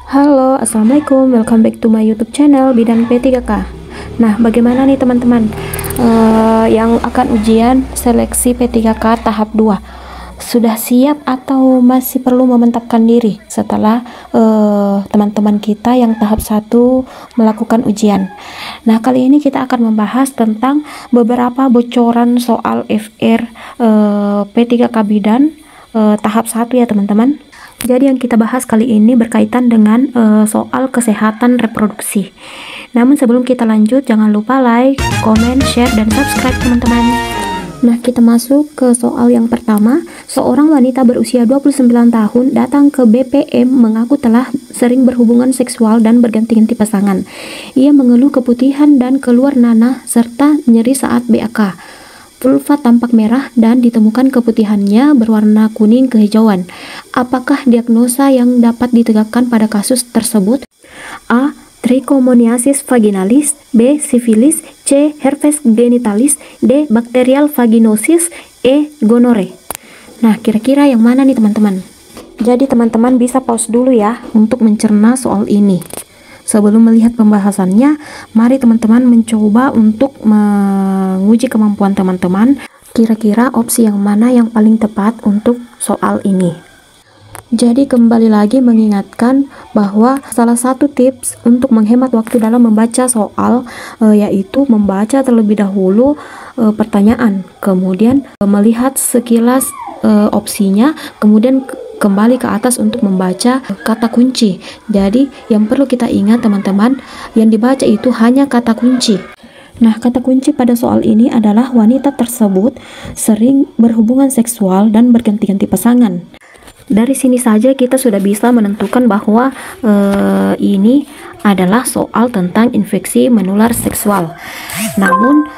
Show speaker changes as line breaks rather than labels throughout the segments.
Halo, assalamualaikum, welcome back to my YouTube channel Bidan P3K. Nah, bagaimana nih teman-teman yang akan ujian seleksi P3K tahap 2? Sudah siap atau masih perlu memantapkan diri setelah teman-teman kita yang tahap 1 melakukan ujian? Nah, kali ini kita akan membahas tentang beberapa bocoran soal FR P3K Bidan tahap 1 ya teman-teman. Jadi yang kita bahas kali ini berkaitan dengan soal kesehatan reproduksi. Namun sebelum kita lanjut, jangan lupa like, comment, share, dan subscribe teman-teman. Nah, kita masuk ke soal yang pertama. Seorang wanita berusia 29 tahun datang ke BPM mengaku telah sering berhubungan seksual dan berganti-ganti pasangan. Ia mengeluh keputihan dan keluar nanah serta nyeri saat BAK. Vulva tampak merah dan ditemukan keputihannya berwarna kuning kehijauan. Apakah diagnosa yang dapat ditegakkan pada kasus tersebut? A. Trichomoniasis vaginalis, B. Sifilis, C. Herpes genitalis, D. Bacterial vaginosis, E. Gonore. Nah, kira-kira yang mana nih teman-teman? Jadi teman-teman bisa pause dulu ya untuk mencerna soal ini. Sebelum melihat pembahasannya, mari teman-teman mencoba untuk menguji kemampuan teman-teman. Kira-kira opsi yang mana yang paling tepat untuk soal ini. Jadi kembali lagi mengingatkan bahwa salah satu tips untuk menghemat waktu dalam membaca soal yaitu membaca terlebih dahulu pertanyaan, kemudian melihat sekilas opsinya, kemudian kembali ke atas untuk membaca kata kunci. Jadi yang perlu kita ingat teman-teman, yang dibaca itu hanya kata kunci. Nah, kata kunci pada soal ini adalah wanita tersebut sering berhubungan seksual dan berganti-ganti pasangan. Dari sini saja kita sudah bisa menentukan bahwa ini adalah soal tentang infeksi menular seksual. Namun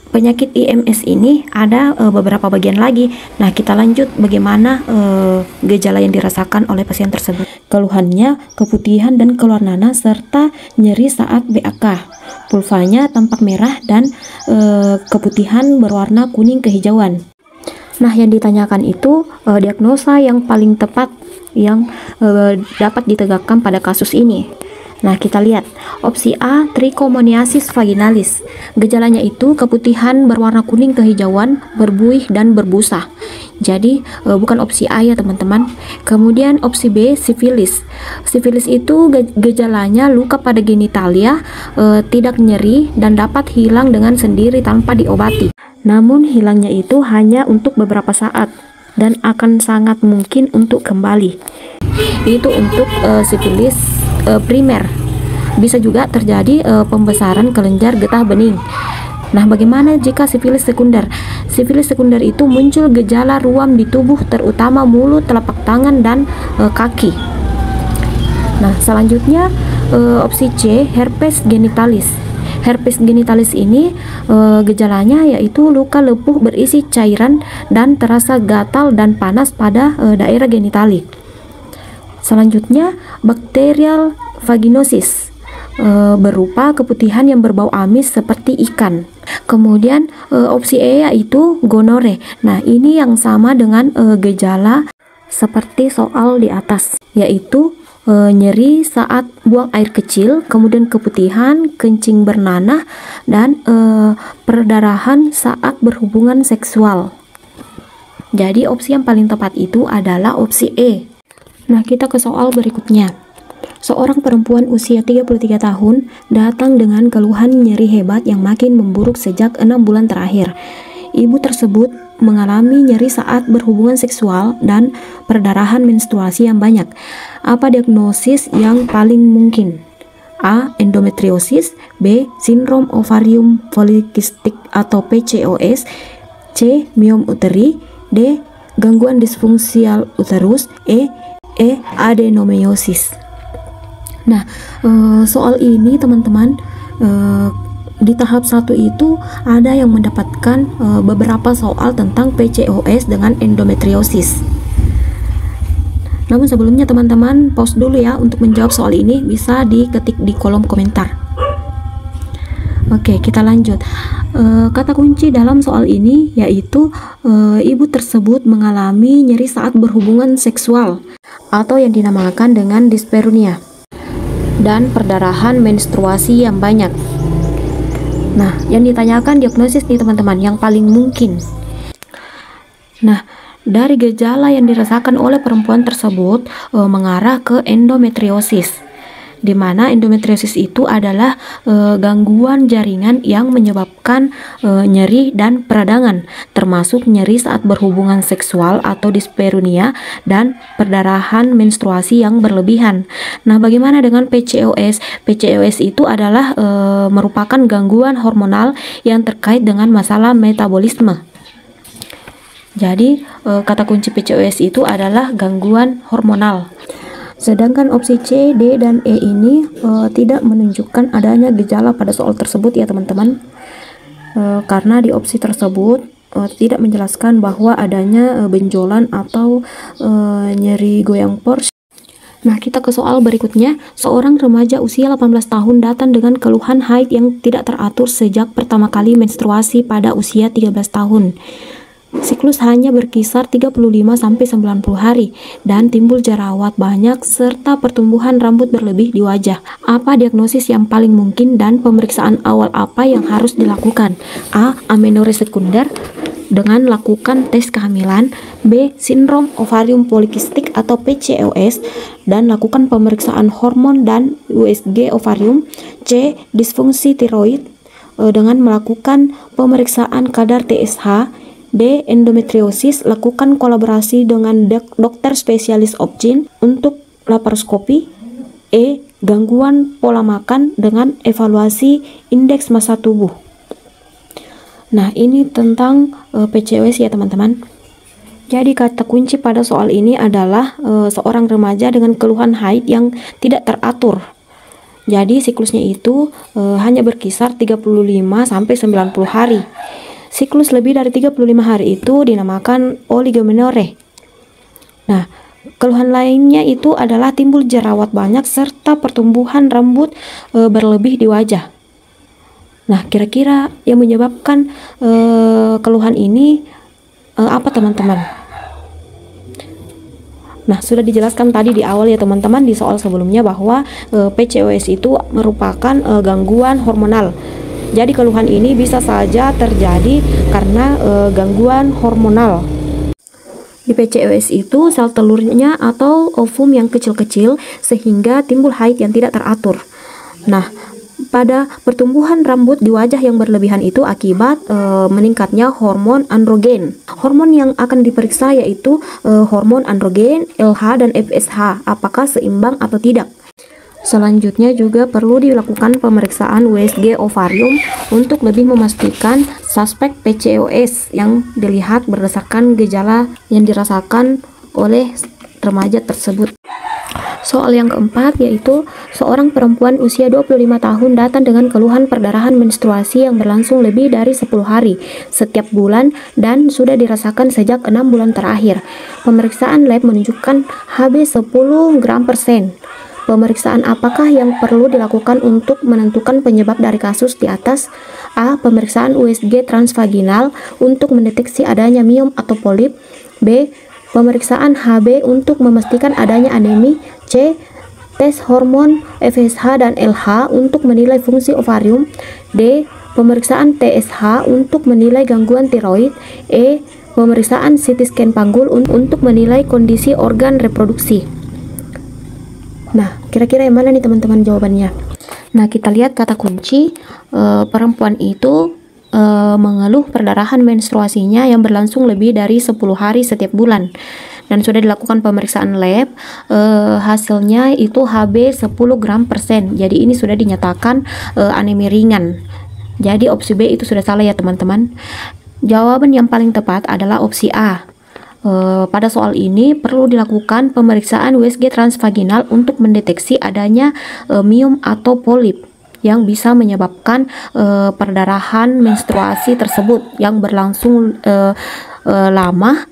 penyakit IMS ini ada beberapa bagian lagi. Nah, kita lanjut bagaimana gejala yang dirasakan oleh pasien tersebut. Keluhannya keputihan dan keluar nanah serta nyeri saat BAK. Vulvanya tampak merah dan keputihan berwarna kuning kehijauan. Nah, yang ditanyakan itu diagnosa yang paling tepat yang dapat ditegakkan pada kasus ini. Nah, kita lihat opsi A, trichomoniasis vaginalis. Gejalanya itu keputihan berwarna kuning kehijauan, berbuih dan berbusa. Jadi bukan opsi A ya teman-teman. Kemudian opsi B, sifilis. Sifilis itu gejalanya luka pada genitalia, tidak nyeri dan dapat hilang dengan sendiri tanpa diobati. Namun hilangnya itu hanya untuk beberapa saat dan akan sangat mungkin untuk kembali. Itu untuk sifilis primer. Bisa juga terjadi pembesaran kelenjar getah bening. Nah, bagaimana jika sifilis sekunder? Sifilis sekunder itu muncul gejala ruam di tubuh, terutama mulut, telapak tangan, dan kaki. Nah, selanjutnya opsi C, herpes genitalis. Herpes genitalis ini gejalanya yaitu luka lepuh berisi cairan dan terasa gatal dan panas pada daerah genitali. Selanjutnya, bacterial vaginosis berupa keputihan yang berbau amis seperti ikan. Kemudian opsi E yaitu gonore. Nah, ini yang sama dengan gejala seperti soal di atas, yaitu nyeri saat buang air kecil, kemudian keputihan, kencing bernanah, dan perdarahan saat berhubungan seksual. Jadi opsi yang paling tepat itu adalah opsi E. Nah, kita ke soal berikutnya. Seorang perempuan usia 33 tahun datang dengan keluhan nyeri hebat yang makin memburuk sejak 6 bulan terakhir. Ibu tersebut mengalami nyeri saat berhubungan seksual dan perdarahan menstruasi yang banyak. Apa diagnosis yang paling mungkin? A. Endometriosis, B. Sindrom ovarium polikistik atau PCOS, C. Miom uteri, D. Gangguan disfungsial uterus, E. Adenomyosis. Nah, soal ini teman-teman di tahap 1 itu ada yang mendapatkan beberapa soal tentang PCOS dengan endometriosis. Namun sebelumnya teman-teman pause dulu ya untuk menjawab soal ini, bisa diketik di kolom komentar. Oke, kita lanjut. Kata kunci dalam soal ini yaitu ibu tersebut mengalami nyeri saat berhubungan seksual atau yang dinamakan dengan disparunia. dan perdarahan menstruasi yang banyak. Nah, yang ditanyakan diagnosis nih teman-teman yang paling mungkin. Nah, dari gejala yang dirasakan oleh perempuan tersebut mengarah ke endometriosis, di mana endometriosis itu adalah gangguan jaringan yang menyebabkan nyeri dan peradangan, termasuk nyeri saat berhubungan seksual atau disparunia dan perdarahan menstruasi yang berlebihan. Nah, bagaimana dengan PCOS? PCOS itu adalah merupakan gangguan hormonal yang terkait dengan masalah metabolisme. Jadi, kata kunci PCOS itu adalah gangguan hormonal. Sedangkan opsi C, D, dan E ini tidak menunjukkan adanya gejala pada soal tersebut ya teman-teman, karena di opsi tersebut tidak menjelaskan bahwa adanya benjolan atau nyeri goyang pors. Nah, kita ke soal berikutnya. Seorang remaja usia 18 tahun datang dengan keluhan haid yang tidak teratur sejak pertama kali menstruasi pada usia 13 tahun. Siklus hanya berkisar 35-90 hari dan timbul jerawat banyak serta pertumbuhan rambut berlebih di wajah. Apa diagnosis yang paling mungkin dan pemeriksaan awal apa yang harus dilakukan? A. Amenorrhea sekunder dengan lakukan tes kehamilan. B. Sindrom ovarium polikistik atau PCOS dan lakukan pemeriksaan hormon dan USG ovarium. C. Disfungsi tiroid dengan melakukan pemeriksaan kadar TSH. D. Endometriosis, lakukan kolaborasi dengan dokter spesialis obgyn untuk laparoskopi. E. Gangguan pola makan dengan evaluasi indeks massa tubuh. Nah, ini tentang PCOS ya teman-teman. Jadi kata kunci pada soal ini adalah seorang remaja dengan keluhan haid yang tidak teratur. Jadi siklusnya itu hanya berkisar 35-90 hari. Siklus lebih dari 35 hari itu dinamakan oligomenorrhea. Nah, keluhan lainnya itu adalah timbul jerawat banyak serta pertumbuhan rambut berlebih di wajah. Nah, kira-kira yang menyebabkan keluhan ini apa teman-teman? Nah, sudah dijelaskan tadi di awal ya teman-teman di soal sebelumnya bahwa PCOS itu merupakan gangguan hormonal. Jadi keluhan ini bisa saja terjadi karena gangguan hormonal. Di PCOS itu sel telurnya atau ovum yang kecil-kecil sehingga timbul haid yang tidak teratur. Nah, pada pertumbuhan rambut di wajah yang berlebihan itu akibat meningkatnya hormon androgen. Hormon yang akan diperiksa yaitu hormon androgen, LH dan FSH, apakah seimbang atau tidak. Selanjutnya juga perlu dilakukan pemeriksaan USG ovarium untuk lebih memastikan suspek PCOS yang dilihat berdasarkan gejala yang dirasakan oleh remaja tersebut. Soal yang keempat yaitu seorang perempuan usia 25 tahun datang dengan keluhan perdarahan menstruasi yang berlangsung lebih dari 10 hari setiap bulan dan sudah dirasakan sejak 6 bulan terakhir. Pemeriksaan lab menunjukkan Hb 10 gram per sen. Pemeriksaan apakah yang perlu dilakukan untuk menentukan penyebab dari kasus di atas? A. Pemeriksaan USG transvaginal untuk mendeteksi adanya miom atau polip. B. Pemeriksaan Hb untuk memastikan adanya anemi. C. Tes hormon FSH dan LH untuk menilai fungsi ovarium. D. Pemeriksaan TSH untuk menilai gangguan tiroid. E. Pemeriksaan CT scan panggul untuk menilai kondisi organ reproduksi. Nah, kira-kira yang mana nih teman-teman jawabannya? Nah, kita lihat kata kunci. Perempuan itu mengeluh perdarahan menstruasinya yang berlangsung lebih dari 10 hari setiap bulan dan sudah dilakukan pemeriksaan lab. Hasilnya itu Hb 10 gram per sen. Jadi ini sudah dinyatakan anemi ringan. Jadi opsi B itu sudah salah ya teman-teman. Jawaban yang paling tepat adalah opsi A. Pada soal ini perlu dilakukan pemeriksaan USG transvaginal untuk mendeteksi adanya miom atau polip yang bisa menyebabkan perdarahan menstruasi tersebut yang berlangsung lama,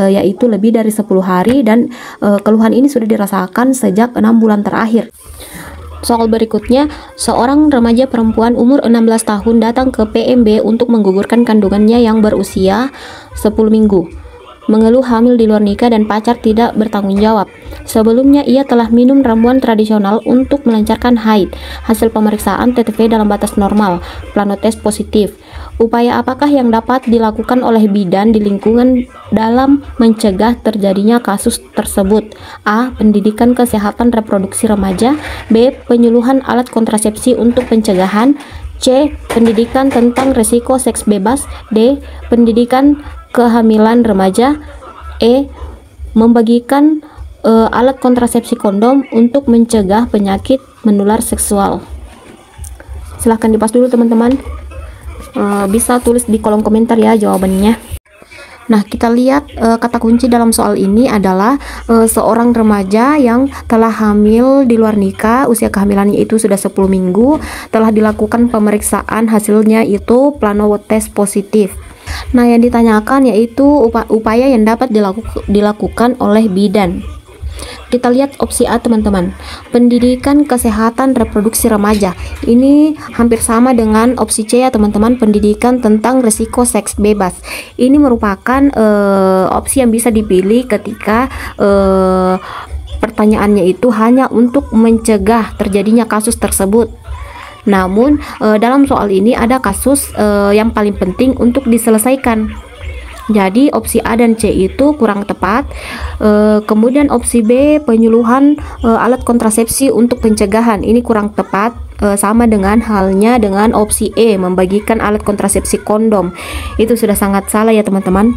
yaitu lebih dari 10 hari dan keluhan ini sudah dirasakan sejak 6 bulan terakhir. Soal berikutnya, seorang remaja perempuan umur 16 tahun datang ke PMB untuk menggugurkan kandungannya yang berusia 10 minggu. mengeluh hamil di luar nikah dan pacar tidak bertanggung jawab. Sebelumnya ia telah minum ramuan tradisional untuk melancarkan haid. Hasil pemeriksaan TTV dalam batas normal, plano tes positif. Upaya apakah yang dapat dilakukan oleh bidan di lingkungan dalam mencegah terjadinya kasus tersebut? A. Pendidikan kesehatan reproduksi remaja. B. Penyuluhan alat kontrasepsi untuk pencegahan. C. Pendidikan tentang risiko seks bebas. D. Pendidikan kehamilan remaja. E. Membagikan alat kontrasepsi kondom untuk mencegah penyakit menular seksual. Silahkan dipas dulu teman-teman. Bisa tulis di kolom komentar ya jawabannya. Nah, kita lihat kata kunci dalam soal ini adalah seorang remaja yang telah hamil di luar nikah, usia kehamilannya itu sudah 10 minggu, telah dilakukan pemeriksaan, hasilnya itu plano tes positif. Nah, yang ditanyakan yaitu upaya yang dapat dilakukan oleh bidan. Kita lihat opsi A teman-teman, pendidikan kesehatan reproduksi remaja. Ini hampir sama dengan opsi C ya teman-teman, pendidikan tentang risiko seks bebas. Ini merupakan opsi yang bisa dipilih ketika pertanyaannya itu hanya untuk mencegah terjadinya kasus tersebut. Namun dalam soal ini ada kasus yang paling penting untuk diselesaikan. Jadi opsi A dan C itu kurang tepat. Kemudian opsi B, penyuluhan alat kontrasepsi untuk pencegahan, ini kurang tepat. Sama dengan halnya dengan opsi E, membagikan alat kontrasepsi kondom, itu sudah sangat salah ya teman-teman.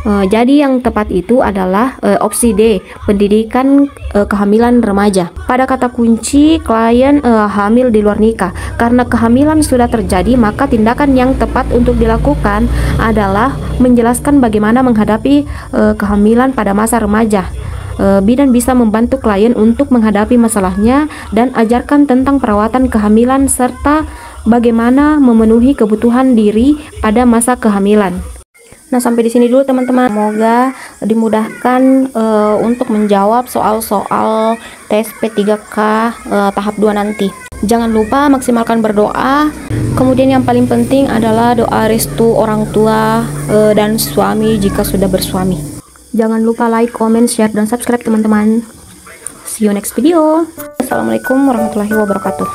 Jadi yang tepat itu adalah opsi D, pendidikan kehamilan remaja. Pada kata kunci klien hamil di luar nikah. Karena kehamilan sudah terjadi, maka tindakan yang tepat untuk dilakukan adalah menjelaskan bagaimana menghadapi kehamilan pada masa remaja. Bidan bisa membantu klien untuk menghadapi masalahnya dan ajarkan tentang perawatan kehamilan serta bagaimana memenuhi kebutuhan diri pada masa kehamilan. Nah, sampai di sini dulu teman-teman. Semoga dimudahkan untuk menjawab soal-soal tes P3K tahap 2 nanti. Jangan lupa maksimalkan berdoa. Kemudian yang paling penting adalah doa restu orang tua dan suami jika sudah bersuami. Jangan lupa like, comment, share, dan subscribe teman-teman. See you next video. Assalamualaikum warahmatullahi wabarakatuh.